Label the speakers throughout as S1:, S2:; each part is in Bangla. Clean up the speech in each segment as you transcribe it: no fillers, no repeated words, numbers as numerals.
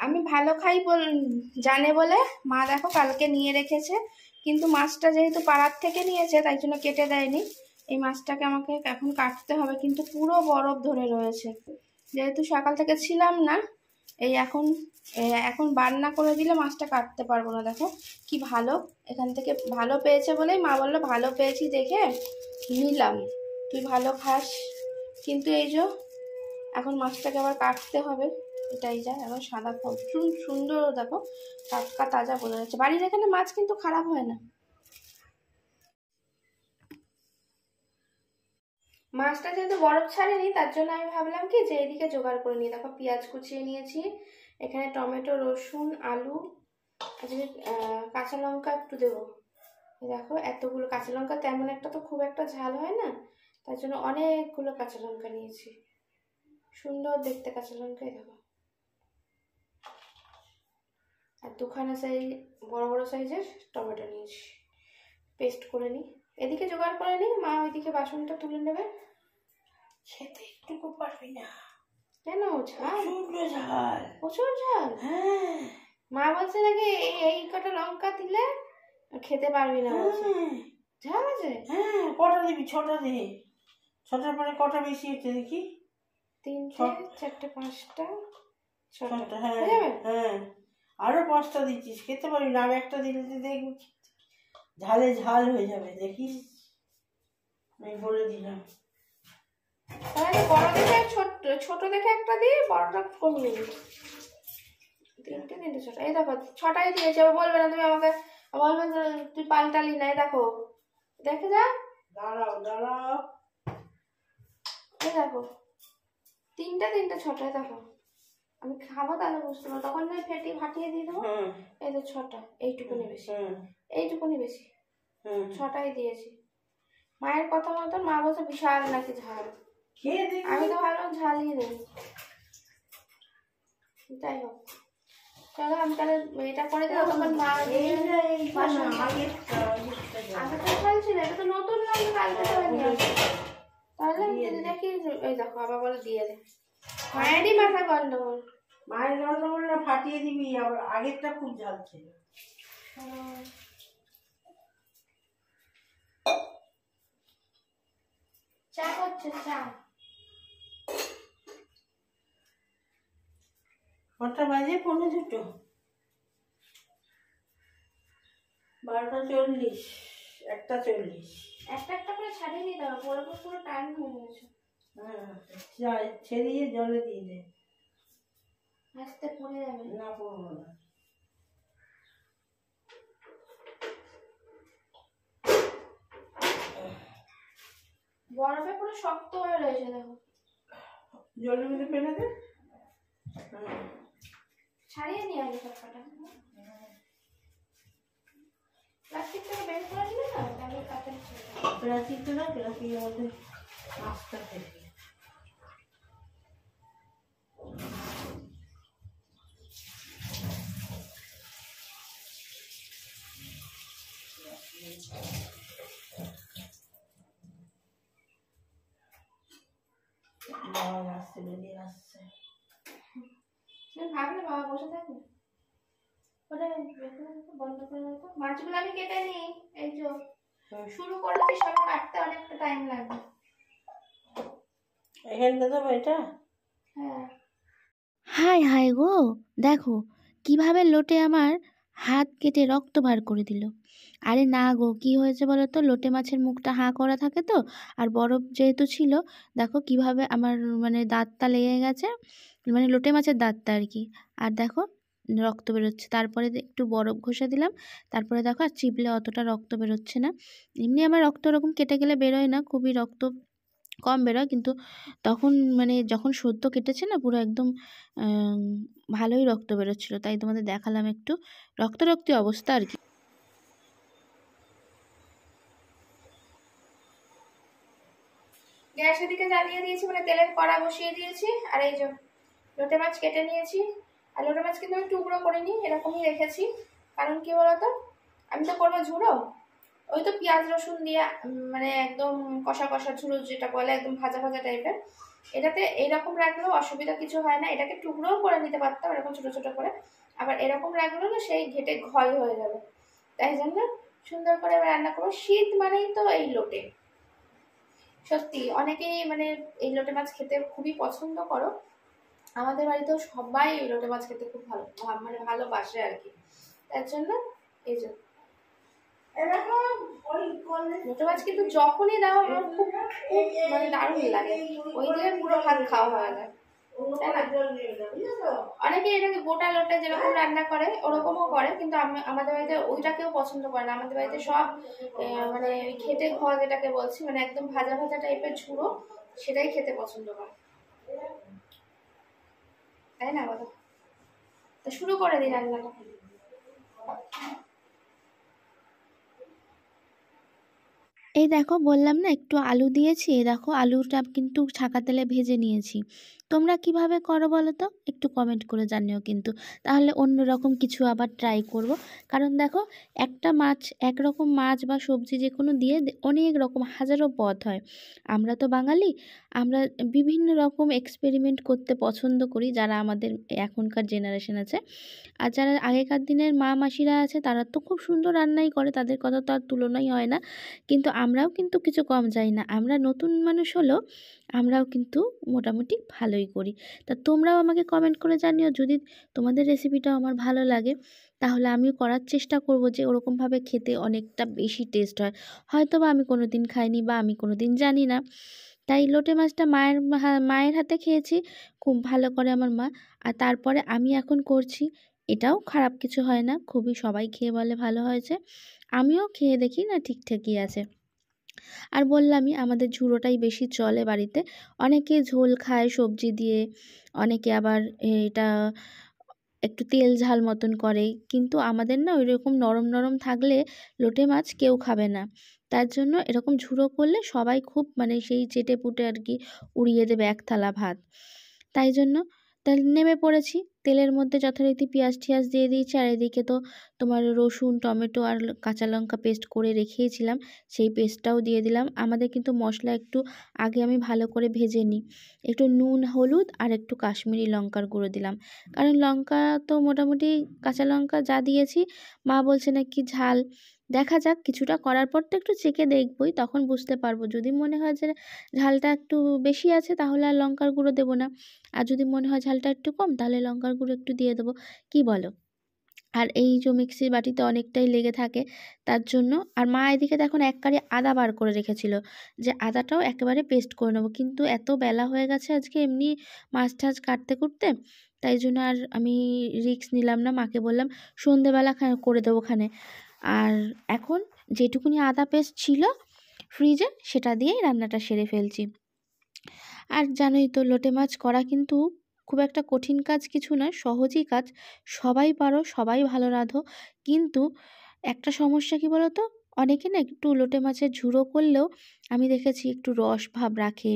S1: আমি ভালো খাই জানে বলে মা দেখো কালকে নিয়ে রেখেছে, কিন্তু মাছটা যেহেতু পাড়ার থেকে নিয়েছে তাই জন্য কেটে দেয়নি। এই মাছটাকে আমাকে এখন কাটতে হবে, কিন্তু পুরো বরফ ধরে রয়েছে। যেহেতু সকাল থেকে ছিলাম না, এই এখন বান্না করে দিলে মাছটা কাটতে পারবো না। দেখো কি ভালো, এখান থেকে ভালো পেয়েছে বলেই মা বললো ভালো পেয়েছি দেখে নিলাম, তুই ভালো খাস। কিন্তু এই যে এখন মাছটাকে আবার কাটতে হবে, এটাই যা। এখন সাদা প্রচুর সুন্দর, দেখো টাটকা তাজা বোঝা যাচ্ছে। বাড়ির এখানে মাছ কিন্তু খারাপ হয় না। মাছটা যেহেতু বরফ ছাড়েনি তার জন্য আমি ভাবলাম কি যে এদিকে জোগাড় করে নিই। দেখো পেঁয়াজ কুচিয়ে নিয়েছি, এখানে টমেটো, রসুন, আলু, আজকে কাঁচা লঙ্কা একটু দেবো। দেখো এতগুলো কাঁচা লঙ্কা, তেমন একটা তো খুব একটা ঝাল হয় না, তার জন্য অনেকগুলো কাঁচা লঙ্কা নিয়েছি। সুন্দর দেখতে কাঁচা লঙ্কাই। দেখো আর দুখানা বড় বড় সাইজের টমেটো নিয়েছি, পেস্ট করে নিই। এদিকে জোগাড় করে নিই, মা ওইদিকে বাসনটা তুলে নেবে।
S2: খেতে একটুকু পারবি না।
S1: কেন? ঝাল,
S2: ঝাল,
S1: প্রচুর ঝাল।
S2: হ্যাঁ,
S1: মা বলছে নাকি এই কটা লঙ্কা দিলে খেতে পারবি না। ঝাল আছে?
S2: হ্যাঁ। কটা দিবি? ছটা দে। ছটার পরে কটা বেশি হচ্ছে দেখি?
S1: 3টে 4টে 5টা 6টা।
S2: হ্যাঁ হ্যাঁ, আরো 5টা দিচ্ছিস, খেতে পারবি না। আর একটা দিলে দেখবি ঝালে ঝাল হয়ে যাবে, দেখিস। আমি বলে দিলাম।
S1: তাহলে বড় দেখে ছোট দেখে একটা দিয়ে বড়টা কমিয়ে দিই। 3টে 6টা। এই দেখো 6টাই দিয়েছে। ও বলবে না তুমি আমাকে, বলবে তুই পাল্টালি না। দেখো দেখে যা।
S2: দাঁড়াও।
S1: এই দেখো 3টে 6টায়। দেখো আমি খাবো তাহলে বুঝতে পারবো, তখন নয় ফাটিয়ে দিয়ে দেবো। এই তো 6টা, এইটুকুনি বেশি, এইটুকুনি বেশি, 6টাই দিয়েছি। মায়ের কথা মতন মা বলছে বিশাল নাকি ঝাল। আমি তো ভাবলাম ঝালই নেই। যাই হোক, চলো আমি তাহলে এটা করে দিই। তখন মা আগে তো ঝাল ছিল, এটা তো নতুন লঙ্কা, কালকে করে নিয়ে আসবে। তাহলে দেখি, এই দেখো আবার বলে দিয়ে দে। মায়েরই মাথা গন্ডগোল।
S2: মায়ের গন্ডগোল না, ফাটিয়ে দিবি। আবার আগেরটা খুব ঝাল ছিল।
S1: চা হচ্ছে, চা।
S2: কটা বাজে? 1:45। 12:40, 1:40।
S1: একটা করে ছাড়িয়ে নিতে হবে, পুরো টাইম হয়ে গেছে।
S2: হ্যাঁ, ছেড়িয়ে জলে দিয়ে দে।
S1: আস্তে পড়ে যাবে।
S2: না, পড়বো না।
S1: বরফে পুরো শক্ত হয়ে রয়েছে। দেখো
S2: জলের মধ্যে ফেলে দে।
S1: ছাড়িয়ে নিয়ে আগে সবকটা। প্লাস্টিকটাকে বের করে দিলে না, তাহলে তাড়াতাড়ি ছেড়ে যাবে।
S2: প্লাস্টিকটা না, প্লাস্টিকের মধ্যে মাছটা ফেলে। বাবা আসছে, বেরিয়ে আসছে।
S1: ভাবলে বাবা বসে থাকবে। বন্ধ করে দাও। মাছগুলো আমি কেটে নিই। এই যে শুরু করেছি, সব কাটতে অনেকটা টাইম লাগবে।
S2: এখানটা দেবো এটা?
S1: হ্যাঁ।
S3: হায় হায় গো, দেখো কিভাবে লোটে আমার হাত কেটে রক্ত বার করে দিল। আরে না গো, কি হয়েছে বলো তো, লোটে মাছের মুখটা হাঁ করা থাকে তো, আর বরফ যেহেতু ছিল, দেখো কিভাবে আমার মানে দাঁতটা লেগে গেছে, মানে লোটে মাছের দাঁতটা আর কি। আর দেখো রক্ত বেরোচ্ছে। তারপরে একটু বরফ ঘষে দিলাম, তারপরে দেখো আর চিপলে অতটা রক্ত বেরোচ্ছে না। এমনি আমার রক্ত ওরকম কেটে গেলে বেরোয় না, খুবই রক্ত কম বেরোয়, কিন্তু তখন মানে যখন সদ্য কেটেছে না, পুরো একদম ভালোই রক্ত বেরোচ্ছিলো, তাই তোমাদের দেখালাম একটু। রক্তারক্তি অবস্থা আর কি।
S1: গ্যাসের দিকে জ্বালিয়ে দিয়েছি, মানে তেলের কড়া বসিয়ে দিয়েছি। আর এই যে লোটে মাছ কেটে নিয়েছি। আর লোটে মাছ কিন্তু আমি টুকরো করিনি, এরকমই রেখেছি। কারণ কি বলতো, আমি তো করবো ঝুড়ো, ওই তো পেঁয়াজ রসুন দিয়ে, মানে একদম কষা কষা ঝুড়ো যেটা বলে, একদম ভাজা ভাজা টাইপের। এটাতে এইরকম রাখলেও অসুবিধা কিছু হয় না, এটাকে টুকরোও করে নিতে পারতাম এরকম ছোটো ছোটো করে, আবার এরকম রাখলেও না সেই ঘেটে ঘয় হয়ে যাবে। তাই জন্য সুন্দর করে এবার রান্না করবো। শীত মানেই তো এই লোটে, সত্যি অনেকেই মানে এই লোটে মাছ খেতে খুবই পছন্দ করো, আমাদের বাড়িতেও সবাই এই লোটে মাছ খেতে খুব মানে ভালোবাসে আর কি। তার জন্য এই যে লোটে মাছ কিন্তু যখনই দাও আমার খুব মানে দারুণ লাগে, ওই দিয়ে পুরো ভাত খাওয়া হয়ে যায়, তাই না? অনেকে এটাকে গোটা লোটে যেরকম রান্না করে ওরকমও করে, কিন্তু আমাদের বাড়িতে ওইটাকেও পছন্দ করে না। আমাদের বাড়িতে সব মানে খেটে খাওয়া যেটাকে বলছি, মানে একদম ভাজা ভাজা টাইপের ঝুড়ো, সেটাই খেতে পছন্দ করে, তাই না বলো? তো শুরু করে দিই রান্নাটা।
S3: এই দেখো বললাম না একটু আলু দিয়েছি, এই দেখো আলুটা কিন্তু ছাকা তেলে ভেজে নিয়েছি। তোমরা কিভাবে করো বলো তো, একটু কমেন্ট করে জানিও কিন্তু, তাহলে অন্য রকম কিছু আবার ট্রাই করব। কারণ দেখো একটা মাছ, একরকম মাছ বা সবজি যে কোনো দিয়ে অনেক রকম হাজারো পদ হয়। আমরা তো বাঙালি, আমরা বিভিন্ন রকম এক্সপেরিমেন্ট করতে পছন্দ করি, যারা আমাদের এখনকার জেনারেশন আছে। আর যারা আগেকার দিনের মা মাসিরা আছে তারা তো খুব সুন্দর রান্নাই করে, তাদের কথা তো আর তুলনাই হয় না। কিন্তু আমরাও কিন্তু কিছু কম যাই না, আমরা নতুন মানুষ হলেও আমরাও কিন্তু মোটামুটি ভালোই করি। তা তোমরাও আমাকে কমেন্ট করে জানিও, যদি তোমাদের রেসিপিটাও আমার ভালো লাগে তাহলে আমিও করার চেষ্টা করব যে ওরকমভাবে খেতে অনেকটা বেশি টেস্ট হয়। হয়তো বা আমি কোনো দিন খাইনি বা আমি কোনো দিন জানি না। তাই লোটে মাছটা মায়ের হাতে খেয়েছি খুব ভালো করে আমার মা, আর তারপরে আমি এখন করছি। এটাও খারাপ কিছু হয় না, খুবই সবাই খেয়ে বলে ভালো হয়েছে, আমিও খেয়ে দেখি না ঠিকঠাকই আছে। আর বললামই আমাদের ঝুড়োটাই বেশি চলে বাড়িতে, অনেকে ঝোল খায় সবজি দিয়ে, অনেকে আবার এটা একটু তেল ঝাল মতন করে, কিন্তু আমাদের না ওইরকম নরম নরম থাকলে লোটে মাছ কেউ খাবে না। তার জন্য এরকম ঝুড়ো করলে সবাই খুব মানে সেই চেটে পুটে আর কি উড়িয়ে দেবে এক থালা ভাত। তাই জন্য তেল নেমে পড়েছি, তেলের মধ্যে যথারীতি পেঁয়াজ টিয়াজ দিয়ে দিয়েছি, আর এদিকে তো তোমার রসুন টমেটো আর কাঁচা লঙ্কা পেস্ট করে রেখেছিলাম, সেই পেস্টটাও দিয়ে দিলাম। আমাদের কিন্তু মশলা একটু আগে আমি ভালো করে ভেজে নিই, একটু নুন হলুদ আর একটু কাশ্মীরি লঙ্কার গুঁড়ো দিলাম, কারণ লঙ্কা তো মোটামুটি কাঁচা লঙ্কা যা দিয়েছি মা বলছে নাকি ঝাল, দেখা যাক কিছুটা করার পর তো একটু চেখে দেখবই, তখন বুঝতে পারবো। যদি মনে হয় যে ঝালটা একটু বেশি আছে তাহলে আর লঙ্কার গুঁড়ো দেবো না, আর যদি মনে হয় ঝালটা একটু কম তাহলে লঙ্কার গুঁড়ো একটু দিয়ে দেবো, কি বলো? আর এই যে মিক্সির বাটিতে অনেকটাই লেগে থাকে তার জন্য। আর মা এদিকে দেখুন এক কারি আদা বার করে রেখেছিল, যে আদাটাও একেবারে পেস্ট করে নেবো, কিন্তু এত বেলা হয়ে গেছে আজকে এমনি মাছ টাছ কাটতে করতে, তাই জন্য আর আমি রিস্ক নিলাম না, মাকে বললাম সন্ধেবেলা করে দেবো খানে। আর এখন যেটুকুনি আদা পেস্ট ছিল ফ্রিজে সেটা দিয়েই রান্নাটা সেরে ফেলছি। আর জানোই তো লোটে মাছ করা কিন্তু খুব একটা কঠিন কাজ কিছু না, সহজই কাজ, সবাই পারো, সবাই ভালো রাঁধো। কিন্তু একটা সমস্যা কি বলো তো, অনেকে না একটু লোটে মাছের ঝুড়ো করলেও আমি দেখেছি একটু রস ভাব রাখে,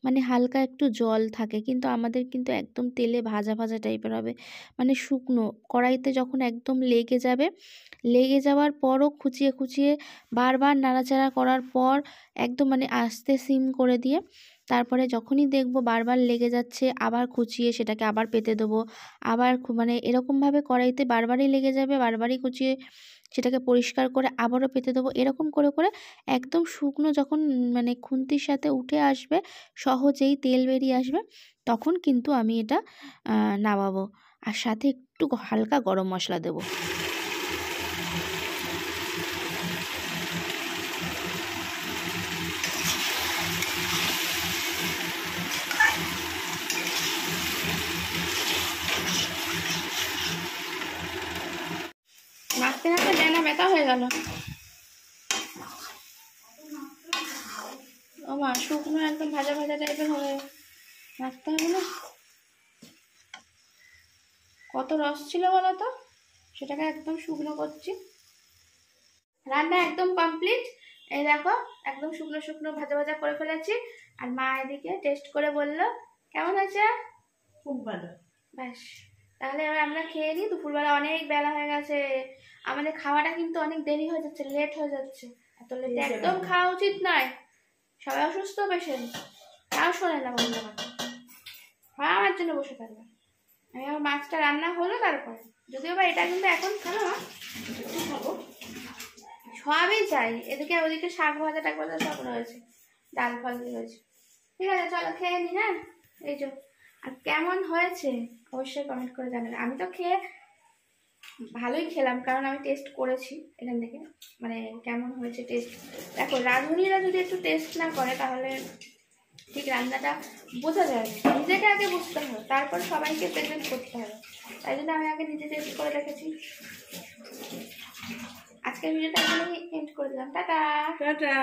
S3: মানে হালকা একটু জল থাকে, কিন্তু আমাদের কিন্তু একদম তেলে ভাজা ভাজা টাইপের হবে, মানে শুকনো কড়াইতে যখন একদম লেগে যাবে, লেগে যাওয়ার পরও খুঁচিয়ে খুঁচিয়ে বারবার নাড়াচাড়া করার পর একদম মানে আস্তে সিম করে দিয়ে তারপরে যখনই দেখবো বারবার লেগে যাচ্ছে আবার কুচিয়ে সেটাকে আবার পেতে দেবো, আবার মানে এরকমভাবে কড়াইতে বারবারই লেগে যাবে, বারবারই কুচিয়ে সেটাকে পরিষ্কার করে আবারও পেতে দেবো, এরকম করে করে একদম শুকনো যখন মানে খুন্তির সাথে উঠে আসবে, সহজেই তেল বেরিয়ে আসবে, তখন কিন্তু আমি এটা নামাবো, আর সাথে একটু হালকা গরম মশলা দেবো।
S1: নাড়তে নাড়তে ডানা ব্যথা হয়ে গেল। ও মা, শুকনো একদম ভাজা ভাজা টাইপের হয়ে নাড়তে হবে না? কত রস ছিল বলো তো, সেটাকে একদম শুকনো করছি। রান্না একদম কমপ্লিট, এই দেখো একদম শুকনো শুকনো ভাজা ভাজা করে ফেলেছি। আর মা এদিকে টেস্ট করে বললো কেমন হয়েছে,
S2: খুব ভালো।
S1: ব্যাস, তাহলে এবার আমরা খেয়ে নিই, দুপুরবেলা অনেক বেলা হয়ে গেছে, আমাদের খাওয়াটা কিন্তু অনেক দেরি হয়ে যাচ্ছে, লেট হয়ে যাচ্ছে, এত লেটে একদম খাওয়া উচিত নয়, সবাই অসুস্থ পেশেন্ট, তাও শোনে না বন্ধ কথা, হয় আমার জন্য বসে থাকবে। আমি আমার মাছটা রান্না হলো তারপরে, যদিও বা এটা কিন্তু এখন খালো না, একটু খাবো, সবই চাই। এদিকে ওদিকে শাক ভাজা টাক ভাজা সব রয়েছে, ডাল ফাল রয়েছে। ঠিক আছে চলো খেয়ে নি। হ্যাঁ এই যে, আর কেমন হয়েছে অবশ্যই কমেন্ট করে জানাবে। আমি তো খেয়ে ভালোই খেলাম, কারণ আমি টেস্ট করেছি এখান থেকে, মানে কেমন হয়েছে টেস্ট। দেখো রাঁধুনিরা যদি একটু টেস্ট না করে তাহলে ঠিক রান্নাটা বোঝা যায় না, নিজেকে আগে বুঝতে হবে, তারপর সবাইকে প্রেজেন্ট করতে হবে। তাই জন্য আমি আগে নিজে টেস্ট করে দেখেছি। আজকের ভিডিওটা এখানেই এন্ড করে দিলাম, টাটা।
S2: টাটা।